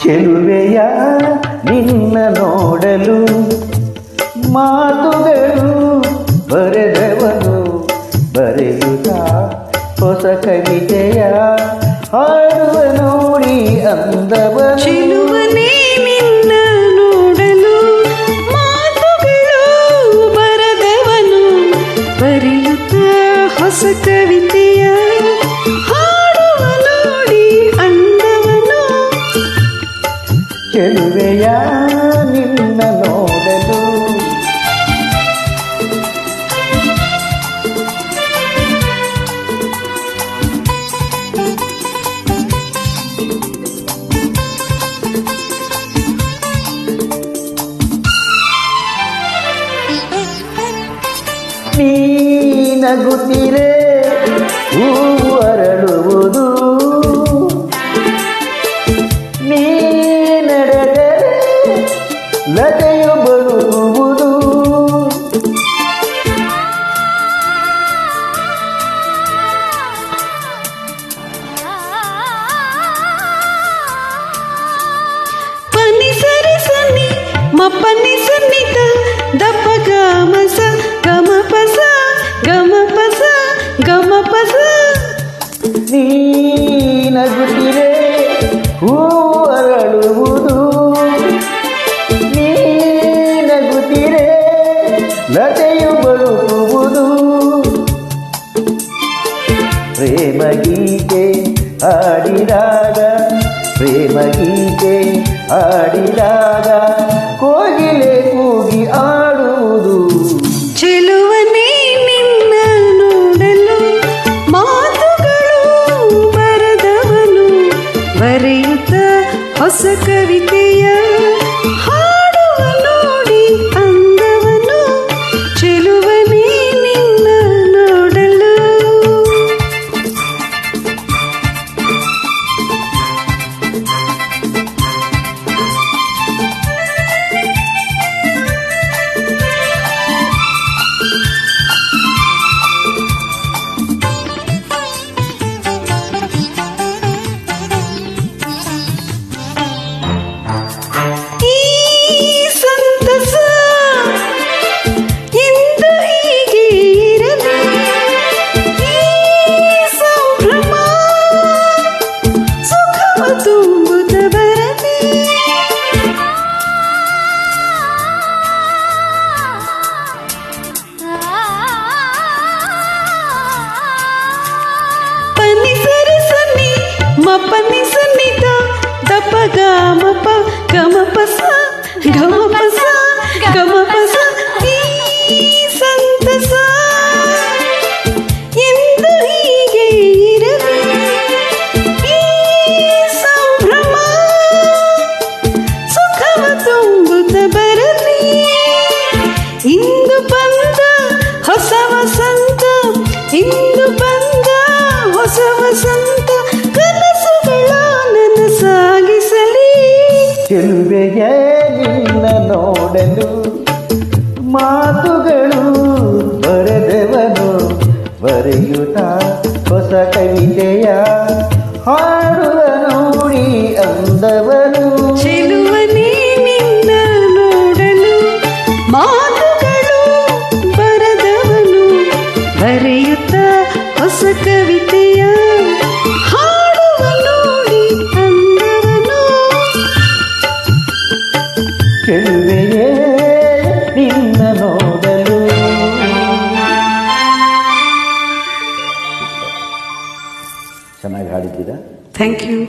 ಚೆಲುವೆಯ ನಿನ್ನ ನೋಡಲು ಮಾತುಗಳು ಬರೆದವನು ಬರೆಯುತ್ತ ಹೊಸ ಕವಿತೆಯ ಹಾಡುವ ನೋಡಿ ಅಂದವನು. ಚೆಲುವನೇ ನಿನ್ನ ನೋಡಲು ಮಾತುಗಳು ಬರೆದವನು ಬರೆಯುತ್ತ ಹೊಸ ಕವಿತೆಯ ಹಾಡುವ ನೋಡಿ ಅಂದವನು. ಚೆಲುವೆಯ ನಿನ್ನ ನೋಡಲು ನೀ ನಗುತ್ತಿರೆ ಹೂವು ಅರಳುವುದು, ನೀ ನಡೆದರೆ ಲತೆಯು ಬರುವುದು. ಪನಿ ಸರಿ ಸನ್ನಿ ಮಪ್ಪನಿ ಸನ್ನಿತ ದಪ್ಪ ಗಮಸ ಗಮ ಪಸ ಗಮ ಪಸ ಗಮ ಪಸ. ನೀ ನಗುತ್ತಿರೆ ಹೂವು ಅರಳುವುದು, ನೀ ನಗುತ್ತಿರೆ ಲತೆಯು ಬರುವುದು. ಪ್ರೇಮ ಗೀತೆ ಆಡಿದಾಗ ಪ್ರೇಮ ಗೀತೆ ಆಡಿದಾಗ ಕೋಗಿಲೆ ಕೂಗಿ ಆಡುವುದು. ಚೆಲುವನೇ ನಿನ್ನ ನೋಡಲು ಮಾತುಗಳು ಬರೆದವನು ಬರೆಯುತ್ತ ಹೊಸ ಕವಿತೆಯ ಹಾಡುವ ನೋಡಿ ಅಂದವನು. ಚೆಲುವನೇ ನಿನ್ನ ನೋಡಲು. ಮಪ್ಪನಿ ಸನ್ನಿತ ದಪ್ಪ ಗಮಪ ಗಮ ಪಸ ಗಮ ಪಸ ಗಮ ಪಸ. ಈ ಸಂತಸ ಎಂದು ಹೀಗೆ ಇರಲಿ, ಈ ಸಂಭ್ರಮ ಸುಖವ ತುಂಬುತ್ತ ಬರಲಿ. ಇಂದು ಬಂದ ಹೊಸ ವಸಂತ, ಇಂದು ಬಂದ ಹೊಸ ವಸಂತ ಕನಸುಗಳ ನನಸಾಗಿಸಲಿ. ಚೆಲುವೆಯ ನಿನ್ನ ನೋಡಲು ಮಾತುಗಳು ಬರೆದವನು ಬರೆಯುತ್ತ ಹೊಸ ಕವಿತೆಯ ಹಾಡುವ ನೋಡಿ ಅಂದವನು. ಚೆಲುವನೇ ನಿನ್ನ ನೋಡಲು ಮಾತುಗಳು ಬರೆದವನು ಬರೆಯುತ್ತ ಹೊಸ ಕವಿತೆಯ ಹಾಡುವ ನೋಡಿ ಅಂದವನು. ಚೆಲುವೆಯೇ ನಿನ್ನ ನೋಡಲು. ಚೆನ್ನಾಗಿ ಹಾಡಿದ್ದೀರಾ. Thank you.